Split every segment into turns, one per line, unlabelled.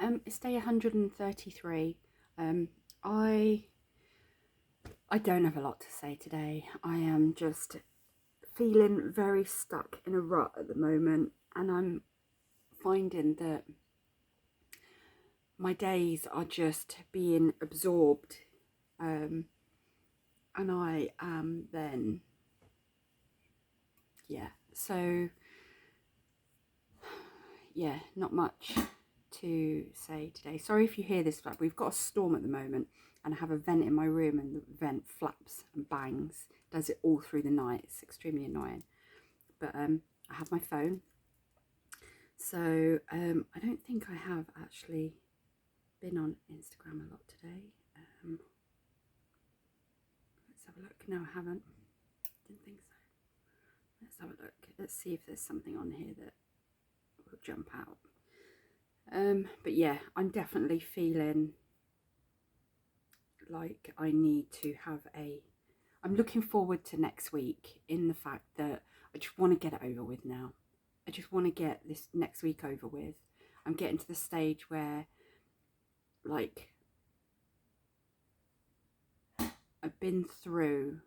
It's day 133. I don't have a lot to say today. I am just feeling very stuck in a rut at the moment, and I'm finding that my days are just being absorbed, and I am then, not much to say today. Sorry if you hear this flap. We've got a storm at the moment, and I have a vent in my room, and the vent flaps and bangs, does it all through the night. It's extremely annoying. But I have my phone, so I don't think I have actually been on Instagram a lot today. Let's have a look. No, I haven't. Didn't think so. Let's have a look. Let's see if there's something on here that will jump out. But yeah, I'm definitely feeling like I need to have I'm looking forward to next week, in the fact that I just want to get it over with now. I just want to get this next week over with. I'm getting to the stage where, like, I've been through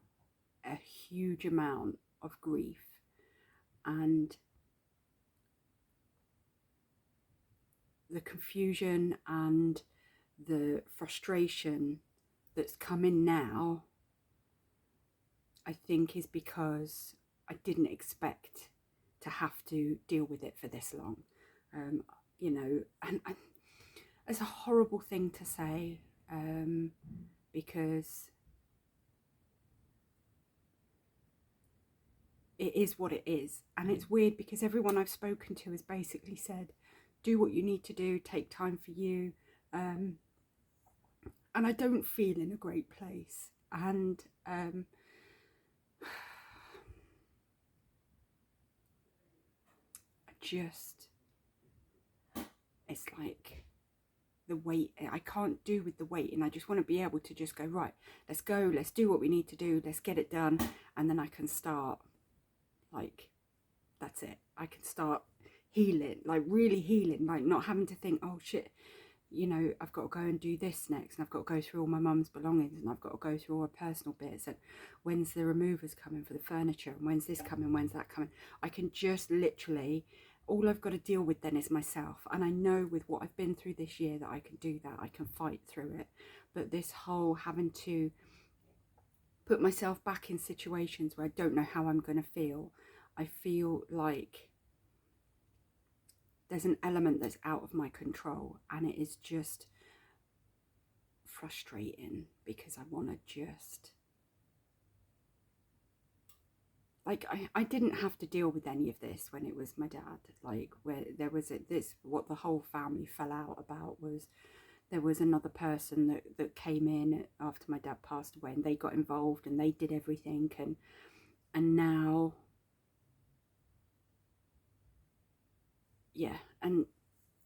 a huge amount of grief, and the confusion and the frustration that's coming now, I think, is because I didn't expect to have to deal with it for this long. And it's a horrible thing to say, because it is what it is. And it's weird because everyone I've spoken to has basically said, do what you need to do, take time for you. And I don't feel in a great place. And it's like the weight, I can't do with the weight, and I just want to be able to just go, right, let's go, let's do what we need to do, let's get it done, and then I can start, like, that's it, I can start healing, like really healing, like not having to think, oh shit, I've got to go and do this next, and I've got to go through all my mum's belongings, and I've got to go through all her personal bits, and when's the removers coming for the furniture, and when's this coming, when's that coming. I can just literally, all I've got to deal with then is myself. And I know with what I've been through this year that I can do that, I can fight through it. But this whole having to put myself back in situations where I don't know how I'm going to feel, I feel like there's an element that's out of my control, and it is just frustrating because I want to just, like, I didn't have to deal with any of this when it was my dad. Like, where there was what the whole family fell out about was there was another person that came in after my dad passed away, and they got involved and they did everything, and now, yeah, and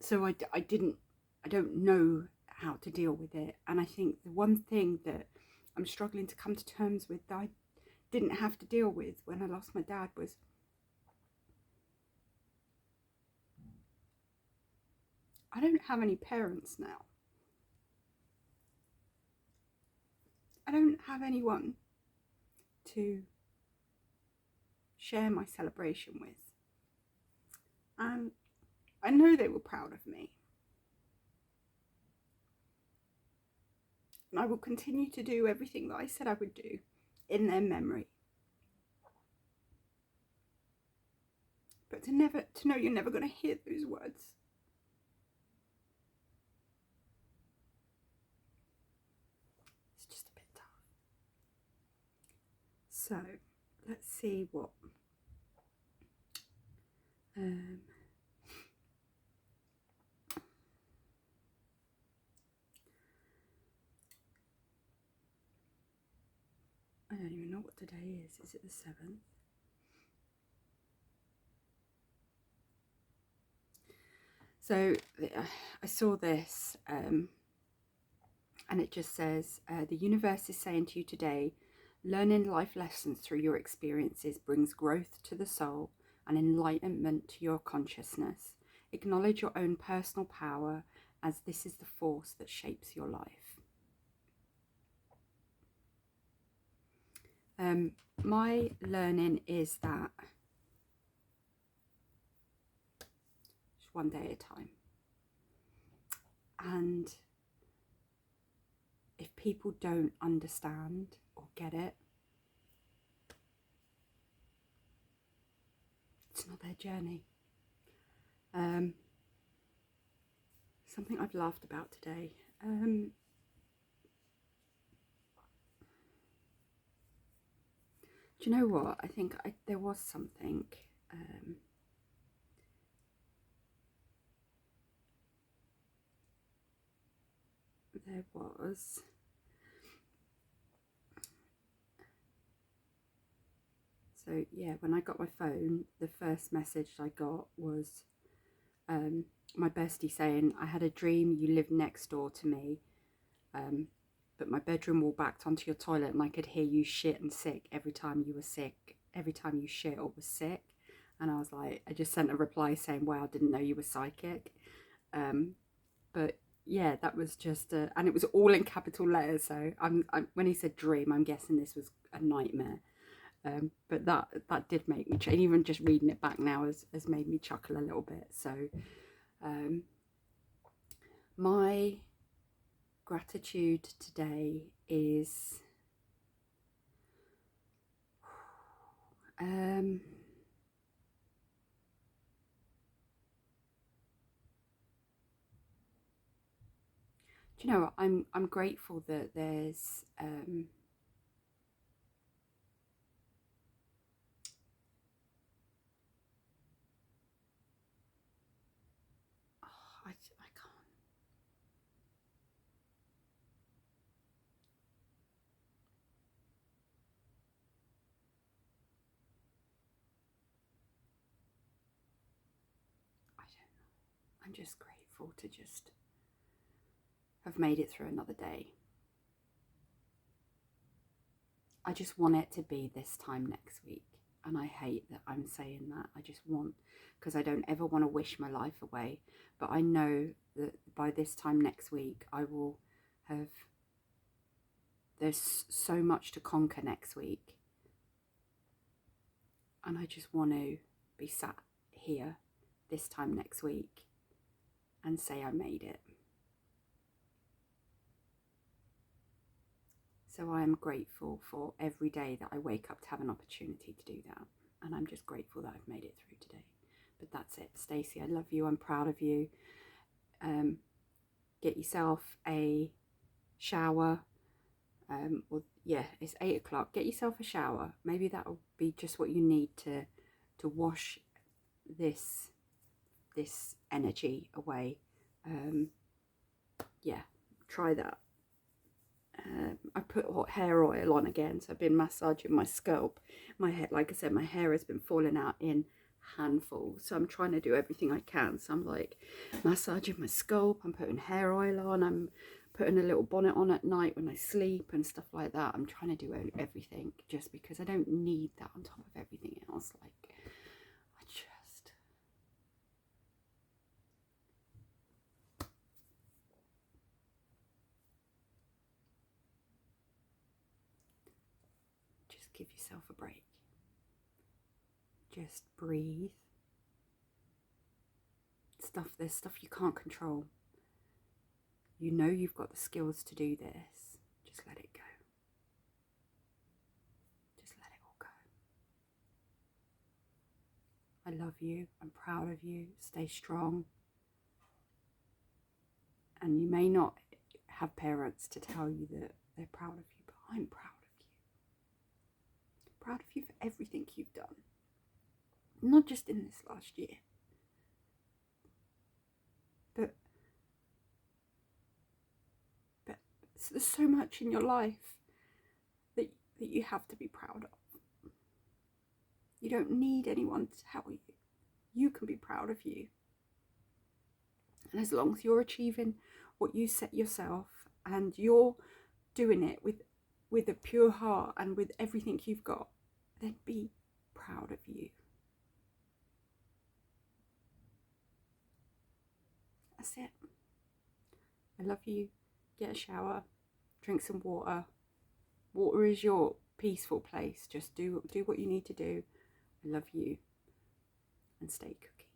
so I don't know how to deal with it. And I think the one thing that I'm struggling to come to terms with, that I didn't have to deal with when I lost my dad, was I don't have any parents now. I don't have anyone to share my celebration with. And I know they were proud of me. And I will continue to do everything that I said I would do in their memory. But to know you're never going to hear those words. It's just a bit tough. So, let's see what I don't even know what today is. Is it the 7th? So I saw this, and it just says, the universe is saying to you today, learning life lessons through your experiences brings growth to the soul and enlightenment to your consciousness. Acknowledge your own personal power as this is the force that shapes your life. My learning is that just one day at a time. And if people don't understand or get it, it's not their journey. Something I've laughed about today. Do you know what? I think there was something. There was. So yeah, when I got my phone, the first message I got was my bestie saying, I had a dream you lived next door to me, but my bedroom wall backed onto your toilet and I could hear you shit and sick every time you were sick, every time you shit or was sick. And I was like, I just sent a reply saying, wow, I didn't know you were psychic. But yeah, that was just, and it was all in capital letters. So when he said dream, I'm guessing this was a nightmare. But that did make me, even just reading it back now has made me chuckle a little bit. So my gratitude today is do you know what? I'm grateful that there's I can't. I don't know. I'm just grateful to just have made it through another day. I just want it to be this time next week. And I hate that I'm saying that. I just want, because I don't ever want to wish my life away. But I know that by this time next week, I will have, there's so much to conquer next week. And I just want to be sat here this time next week and say I made it. So I am grateful for every day that I wake up to have an opportunity to do that. And I'm just grateful that I've made it through today. But that's it. Stacey, I love you. I'm proud of you. Get yourself a shower. Well, yeah, it's 8 o'clock. Get yourself a shower. Maybe that'll be just what you need to wash this energy away. Yeah, try that. I put hot hair oil on again, so I've been massaging my scalp. My hair, like I said, my hair has been falling out in handfuls, so I'm trying to do everything I can. So I'm like massaging my scalp, I'm putting hair oil on, I'm putting a little bonnet on at night when I sleep and stuff like that. I'm trying to do everything just because I don't need that on top of everything else. Like, I just give yourself a break. Just breathe. There's stuff you can't control. You know you've got the skills to do this. Just let it go. Just let it all go. I love you. I'm proud of you. Stay strong. And you may not have parents to tell you that they're proud of you, but I'm proud of you. Proud of you for everything you've done. Not just in this last year, but there's so much in your life that you have to be proud of. You don't need anyone to tell you. You can be proud of you. And as long as you're achieving what you set yourself and you're doing it with a pure heart and with everything you've got, then be proud of you. That's it. I love you. Get a shower, drink some water. Water is your peaceful place. Just do what you need to do. I love you, and stay cookie.